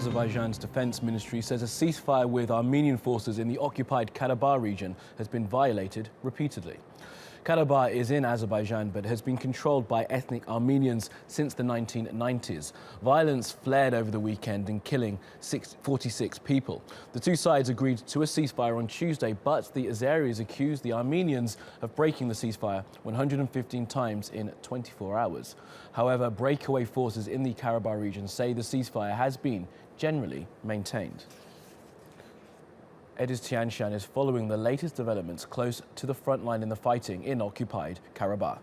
Azerbaijan's defense ministry says a ceasefire with Armenian forces in the occupied Karabakh region has been violated repeatedly. Karabakh is in Azerbaijan but has been controlled by ethnic Armenians since the 1990s. Violence flared over the weekend in killing 46 people. The two sides agreed to a ceasefire on Tuesday, but the Azeris accused the Armenians of breaking the ceasefire 115 times in 24 hours. However, breakaway forces in the Karabakh region say the ceasefire has been generally maintained. Ediz Tiyansan is following the latest developments close to the front line in the fighting in occupied Karabakh.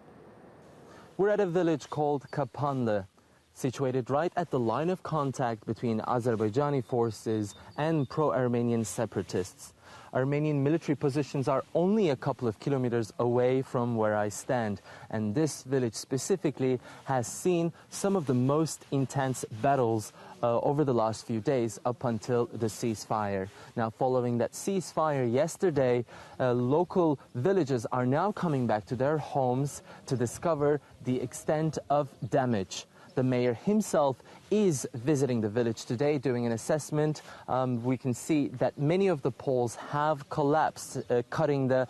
We're at a village called Kapanlı, situated right at the line of contact between Azerbaijani forces and pro-Armenian separatists. Armenian military positions are only a couple of kilometers away from where I stand, and this village specifically has seen some of the most intense battles over the last few days up until the ceasefire. Now, following that ceasefire yesterday, local villagers are now coming back to their homes to discover the extent of damage. The mayor himself is visiting the village today, doing an assessment. We can see that many of the poles have collapsed, cutting the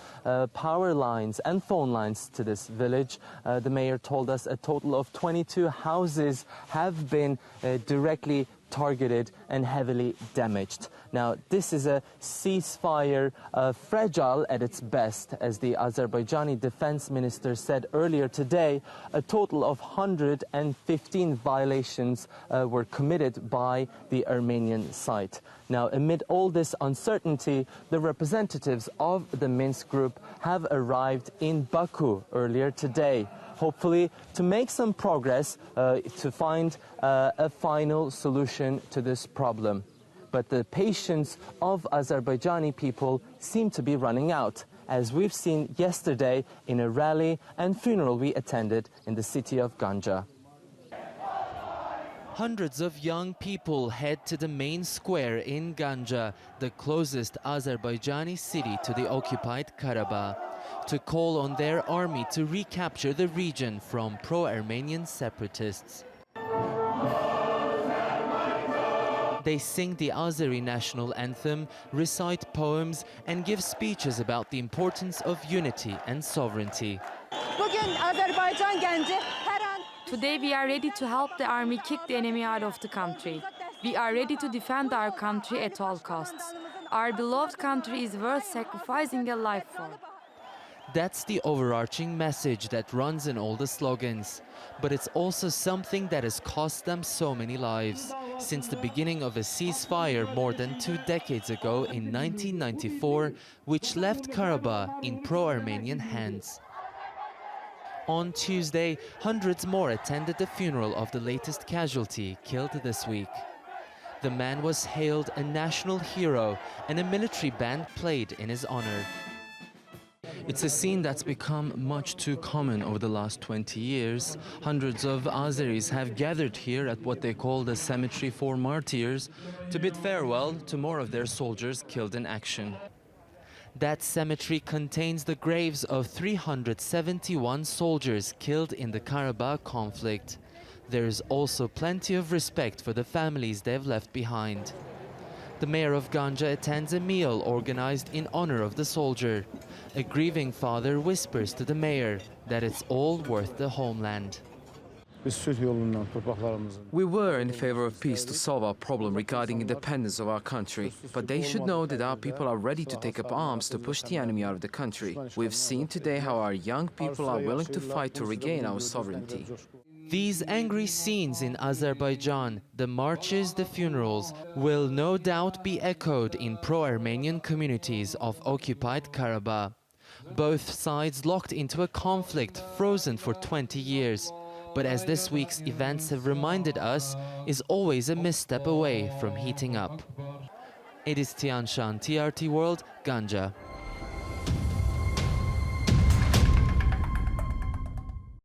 power lines and phone lines to this village. The mayor told us a total of 22 houses have been directly targeted and heavily damaged. Now, this is a ceasefire fragile at its best. As the Azerbaijani defense minister said earlier today, a total of 115 violations were committed by the Armenian side. Now, amid all this uncertainty, the representatives of the Minsk group have arrived in Baku earlier today, hopefully to make some progress to find a final solution to this problem. But the patience of Azerbaijani people seem to be running out, as we've seen yesterday in a rally and funeral we attended in the city of Ganja. Hundreds of young people head to the main square in Ganja, the closest Azerbaijani city to the occupied Karabakh, to call on their army to recapture the region from pro-Armenian separatists. They sing the Azeri national anthem, recite poems, and give speeches about the importance of unity and sovereignty. Today we are ready to help the army kick the enemy out of the country. We are ready to defend our country at all costs. Our beloved country is worth sacrificing a life for. That's the overarching message that runs in all the slogans. But it's also something that has cost them so many lives. Since the beginning of a ceasefire more than 2 decades ago in 1994, which left Karabakh in pro-Armenian hands. On Tuesday, hundreds more attended the funeral of the latest casualty killed this week. The man was hailed a national hero, and a military band played in his honor. It's a scene that's become much too common over the last 20 years. Hundreds of Azeris have gathered here at what they call the Cemetery for Martyrs to bid farewell to more of their soldiers killed in action. That cemetery contains the graves of 371 soldiers killed in the Karabakh conflict. There is also plenty of respect for the families they've left behind. The mayor of Ganja attends a meal organized in honor of the soldier. A grieving father whispers to the mayor that it's all worth the homeland. We were in favor of peace to solve our problem regarding independence of our country, but they should know that our people are ready to take up arms to push the enemy out of the country. We've seen today how our young people are willing to fight to regain our sovereignty. These angry scenes in Azerbaijan, the marches, the funerals, will no doubt be echoed in pro-Armenian communities of occupied Karabakh. Both sides locked into a conflict frozen for 20 years. But as this week's events have reminded us, is always a misstep away from heating up. Ediz Tiyansan, TRT World, Ganja.